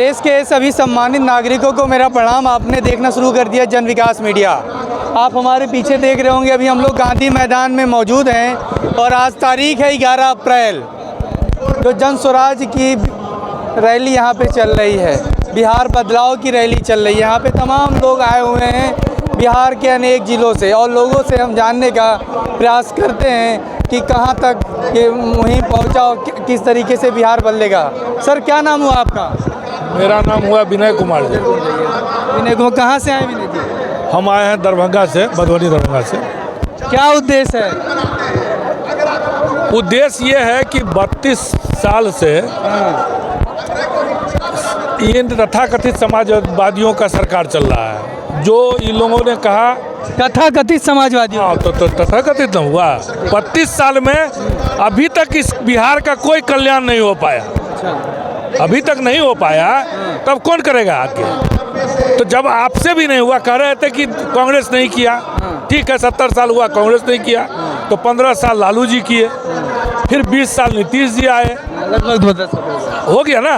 देश के सभी सम्मानित नागरिकों को मेरा प्रणाम। आपने देखना शुरू कर दिया जन विकास मीडिया। आप हमारे पीछे देख रहे होंगे, अभी हम लोग गांधी मैदान में मौजूद हैं और आज तारीख है 11 अप्रैल, जो जन स्वराज की रैली यहाँ पे चल रही है, बिहार बदलाव की रैली चल रही है। यहाँ पे तमाम लोग आए हुए हैं बिहार के अनेक ज़िलों से, और लोगों से हम जानने का प्रयास करते हैं कि कहाँ तक ये मुहिम पहुँचा और किस तरीके से बिहार बदलेगा। सर, क्या नाम हुआ आपका? मेरा नाम हुआ विनय कुमार जी। विनय कुमार, कहाँ से आए विनय जी? हम आए हैं दरभंगा से, मधुबनी दरभंगा से। क्या उद्देश्य है? उद्देश्य ये है कि 32 साल से इन तथाकथित समाजवादियों का सरकार चल रहा है। जो इन लोगों ने कहा तथाकथित समाजवादियों, हाँ, तो तथाकथित न हुआ। 32 साल में अभी तक इस बिहार का कोई कल्याण नहीं हो पाया, अभी तक नहीं हो पाया, तब कौन करेगा आगे? तो जब आपसे भी नहीं हुआ, कह रहे थे कि कांग्रेस नहीं किया, ठीक है 70 साल हुआ कांग्रेस नहीं किया, तो 15 साल लालू जी किए, फिर 20 साल नीतीश जी आए, लगभग हो गया ना।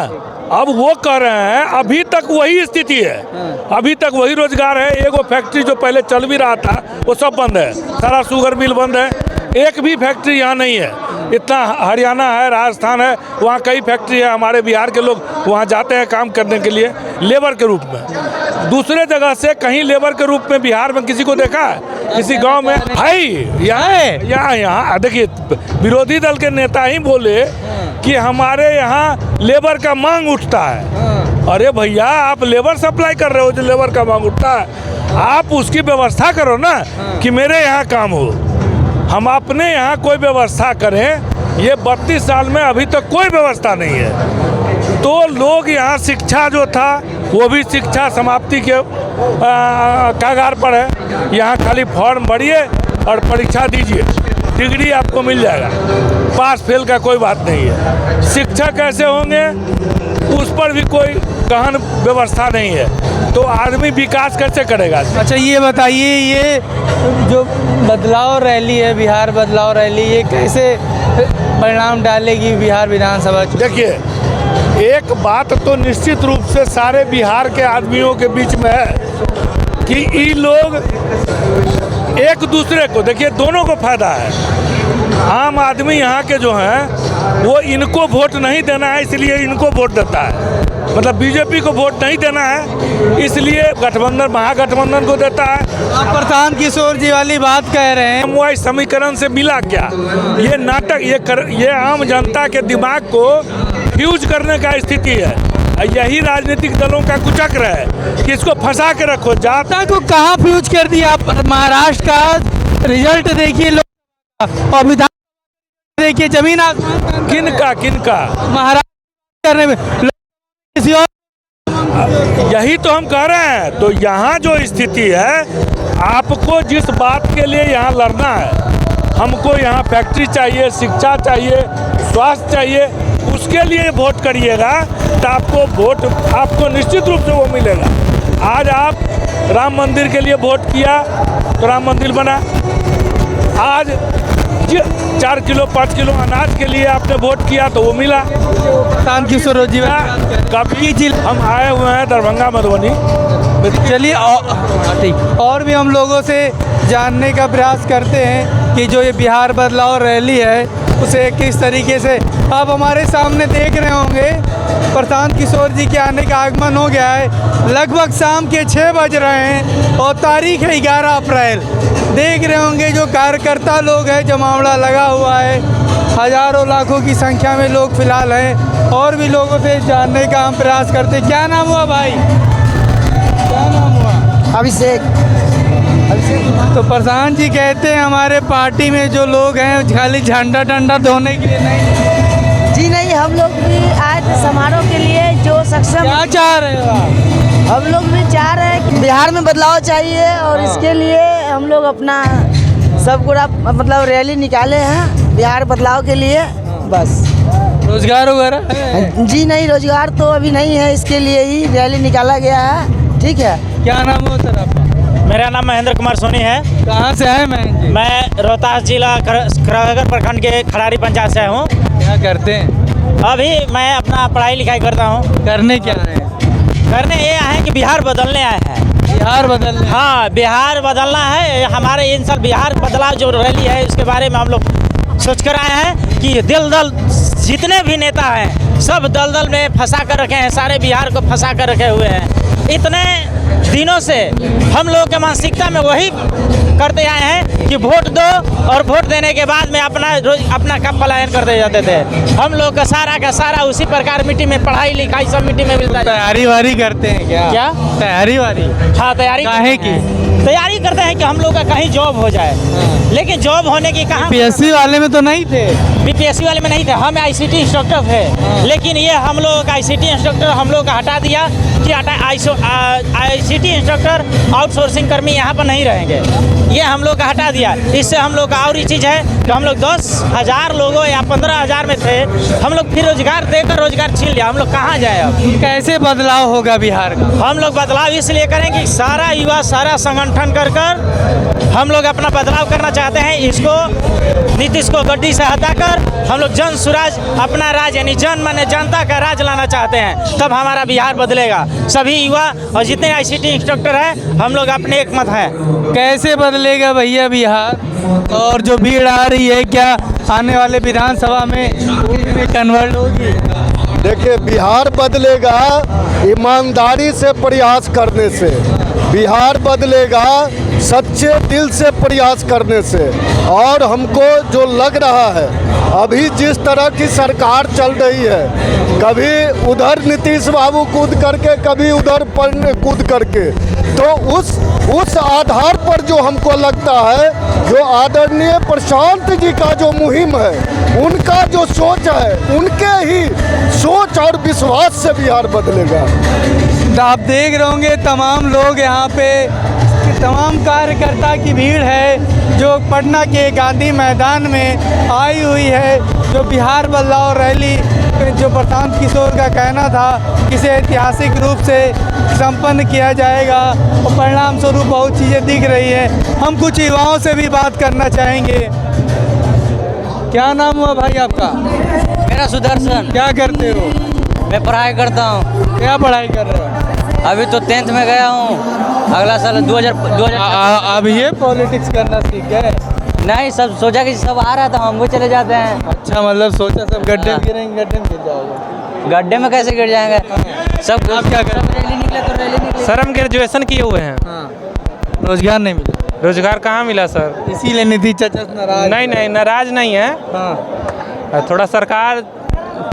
अब वो कह रहे हैं अभी तक वही स्थिति है, अभी तक वही रोजगार है। एगो फैक्ट्री जो पहले चल भी रहा था वो सब बंद है, सारा शुगर मिल बंद है, एक भी फैक्ट्री यहाँ नहीं है। इतना हरियाणा है, राजस्थान है, वहाँ कई फैक्ट्री है। हमारे बिहार के लोग वहाँ जाते हैं काम करने के लिए लेबर के रूप में। दूसरे जगह से कहीं लेबर के रूप में बिहार में किसी को देखा है? किसी गांव में है? यहाँ देखिए, विरोधी दल के नेता ही बोले कि हमारे यहाँ लेबर का मांग उठता है। अरे भैया, आप लेबर सप्लाई कर रहे हो, जो लेबर का मांग उठता है आप उसकी व्यवस्था करो ना कि मेरे यहाँ काम हो। हम अपने यहाँ कोई व्यवस्था करें। ये 32 साल में अभी तक कोई व्यवस्था नहीं है। तो लोग यहाँ शिक्षा जो था वो भी शिक्षा समाप्ति के कगार पर है। यहाँ खाली फॉर्म भरिए और परीक्षा दीजिए, डिग्री आपको मिल जाएगा। पास फेल का कोई बात नहीं है। शिक्षा कैसे होंगे उस पर भी कोई गहन व्यवस्था नहीं है, तो आदमी विकास कैसे करेगा? अच्छा, ये बताइए, ये जो बदलाव रैली है, बिहार बदलाव रैली, ये कैसे परिणाम डालेगी बिहार विधानसभा? देखिए, एक बात तो निश्चित रूप से सारे बिहार के आदमियों के बीच में है कि ये लोग एक दूसरे को, देखिए दोनों को फायदा है। आम आदमी यहाँ के जो हैं वो इनको वोट नहीं देना है, इसलिए इनको वोट देता है। मतलब बीजेपी को वोट नहीं देना है, इसलिए गठबंधन, महागठबंधन को देता है। आप प्रशांत किशोर जी वाली बात कह रहे हैं। समवाय समीकरण से मिला क्या? ये नाटक, ये आम जनता के दिमाग को फ्यूज करने का स्थिति है। यही राजनीतिक दलों का कुचक्र है कि इसको फंसा के रखो। जनता को कहाँ फ्यूज कर दिया? आप महाराष्ट्र का रिजल्ट देखिए, लोग और विधान देखिए, जमीन आसमान। किनका महाराष्ट्र करने में किसी और, यही तो हम कह रहे हैं। तो यहाँ जो स्थिति है, आपको जिस बात के लिए यहाँ लड़ना है, हमको यहाँ फैक्ट्री चाहिए, शिक्षा चाहिए, स्वास्थ्य चाहिए, उसके लिए वोट करिएगा तो आपको निश्चित रूप से वो मिलेगा। आज आप राम मंदिर के लिए वोट किया तो राम मंदिर बना। आज 4 किलो 5 किलो अनाज के लिए आपने वोट किया तो वो मिला। प्रशांत किशोर जी कभी हम आए हुए हैं दरभंगा, मधुबनी। चलिए, और भी हम लोगों से जानने का प्रयास करते हैं कि जो ये बिहार बदलाव रैली है उसे किस तरीके से। आप हमारे सामने देख रहे होंगे, प्रशांत किशोर जी के आने का आगमन हो गया है। लगभग शाम के 6 बज रहे हैं और तारीख है 11 अप्रैल। देख रहे होंगे जो कार्यकर्ता लोग हैं, जमावड़ा लगा हुआ है, हजारों लाखों की संख्या में लोग फिलहाल हैं। और भी लोगों से जानने का हम प्रयास करते हैं। क्या नाम हुआ भाई? क्या नाम हुआ? अभिषेक। तो प्रधान जी कहते हैं हमारे पार्टी में जो लोग हैं खाली झंडा टंडा धोने के लिए नहीं। जी नहीं, हम लोग भी आए थे समारोह के लिए। जो सक्षम, क्या चाह रहे हो आप? हम लोग भी चाह रहे हैं कि बिहार में बदलाव चाहिए और इसके लिए हम लोग अपना सब पूरा मतलब रैली निकाले हैं बिहार बदलाव के लिए। बस रोजगार वगैरह? जी नहीं, रोजगार तो अभी नहीं है, इसके लिए ही रैली निकाला गया है। ठीक है। क्या नाम हो सर आपका? मेरा नाम महेंद्र कुमार सोनी है। कहाँ से आए महेंद्र जी? मैं रोहतास जिला खरागर प्रखंड के खड़ारी पंचायत से हूँ। क्या करते हैं? अभी मैं अपना पढ़ाई लिखाई करता हूँ। करने क्या है? करने ये आए हैं कि बिहार बदलने आए हैं। बिहार बदलने? हाँ, बिहार बदलना है हमारे। इन साल बिहार बदलाव जो रैली है उसके बारे में हम लोग सोच कर आए हैं कि दल जितने भी नेता हैं सब दल में फंसा कर रखे हैं, सारे बिहार को फंसा कर रखे हुए हैं। इतने दिनों से हम लोग के मानसिकता में वही करते आए हैं कि वोट दो और वोट देने के बाद में अपना कब पलायन करते जाते थे। हम लोग का सारा उसी प्रकार मिट्टी में, पढ़ाई लिखाई सब मिट्टी में मिलता है। तैयारी वारी करते हैं क्या? तैयारी वारी? हाँ, तैयारी काहे की? तैयारी करते हैं कि हम लोग का कहीं जॉब हो जाए। लेकिन जॉब होने की कहाँ? बीपीएससी वाले में तो नहीं थे? बीपीएससी वाले में नहीं थे, हम आईसीटी इंस्ट्रक्टर थे। लेकिन ये हम लोग आईसीटी इंस्ट्रक्टर हम लोग का हटा दिया कि आईसीटी इंस्ट्रक्टर आउटसोर्सिंग कर्मी यहाँ पर नहीं रहेंगे, ये हम लोग का हटा दिया। इससे हम लोग का और ही चीज़ है कि हम लोग 10,000 लोगों या 15,000 में थे, हम लोग फिर रोजगार देकर रोजगार छीन लिया। हम लोग कहाँ जाए अब? कैसे बदलाव होगा बिहार का? हम लोग बदलाव इसलिए करें कि सारा युवा सारा संगठन कर हम लोग अपना बदलाव करना चाहते हैं। इसको नीतीश को गड्डी से हटाकर हम लोग जन स्वराज, अपना राज यानी जनता का राज लाना चाहते हैं। तब हमारा बिहार बदलेगा। सभी युवा और जितने आईसीटी इंस्ट्रक्टर हैं हम लोग अपने एक मत हैं। कैसे बदलेगा भैया बिहार? और जो भीड़ आ रही है क्या आने वाले विधानसभा में कन्वर्ट होगी? देखिए, बिहार बदलेगा ईमानदारी से प्रयास करने से, बिहार बदलेगा सच्चे दिल से प्रयास करने से। और हमको जो लग रहा है अभी जिस तरह की सरकार चल रही है, कभी उधर नीतीश बाबू कूद करके कभी उधर कूद करके, तो उस आधार पर जो हमको लगता है जो आदरणीय प्रशांत जी का जो मुहिम है, उनका जो सोच है, उनके ही सोच और विश्वास से बिहार बदलेगा। आप देख रहे होंगे तमाम लोग यहाँ पे, तमाम कार्यकर्ता की भीड़ है जो पटना के गांधी मैदान में आई हुई है। जो बिहार बदलाव रैली जो प्रशांत किशोर का कहना था इसे ऐतिहासिक रूप से संपन्न किया जाएगा और परिणाम स्वरूप बहुत चीज़ें दिख रही है। हम कुछ युवाओं से भी बात करना चाहेंगे। क्या नाम हुआ भाई आपका? मेरा सुदर्शन। क्या करते हो? मैं पढ़ाई करता हूँ। क्या पढ़ाई कर रहे हो? अभी तो 10th में गया हूँ। अगला साल 2000 अब ये पॉलिटिक्स करना सीख गए? नहीं, सब सोचा कि सब आ रहा था, हम वो चले जाते हैं। अच्छा, मतलब सोचा सब गड्ढे में गिरेंगे, गड्ढे में गिर जाओगे। गड्ढे में कैसे गिर जाएंगे? सब आप क्या कर रहे रैली निकले तो रैली निकले। सर हम ग्रेजुएशन किए हुए हैं। रोजगार नहीं मिला? रोजगार कहाँ मिला सर? इसीलिए नीतीश चाचा नाराज? नहीं, नाराज नहीं है। हाँ, थोड़ा सरकार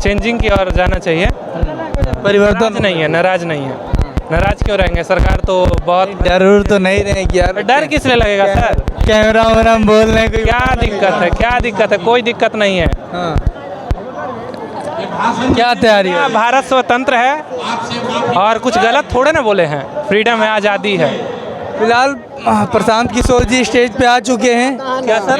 चेंजिंग की ओर जाना चाहिए। परिवर्तन नहीं है, नाराज नहीं है। नाराज क्यों रहेंगे? सरकार तो बहुत जरूर तो नहीं रहेगी यार। डर किस लिए लगेगा सर? कैमरा वैमरा में बोल रहे हैं कोई? क्या दिक्कत है? कोई दिक्कत नहीं है। हाँ। क्या तैयारी है? भारत स्वतंत्र है और कुछ गलत थोड़े ना बोले हैं। फ्रीडम है, आज़ादी है। फिलहाल प्रशांत किशोर जी स्टेज पे आ चुके हैं। क्या सर?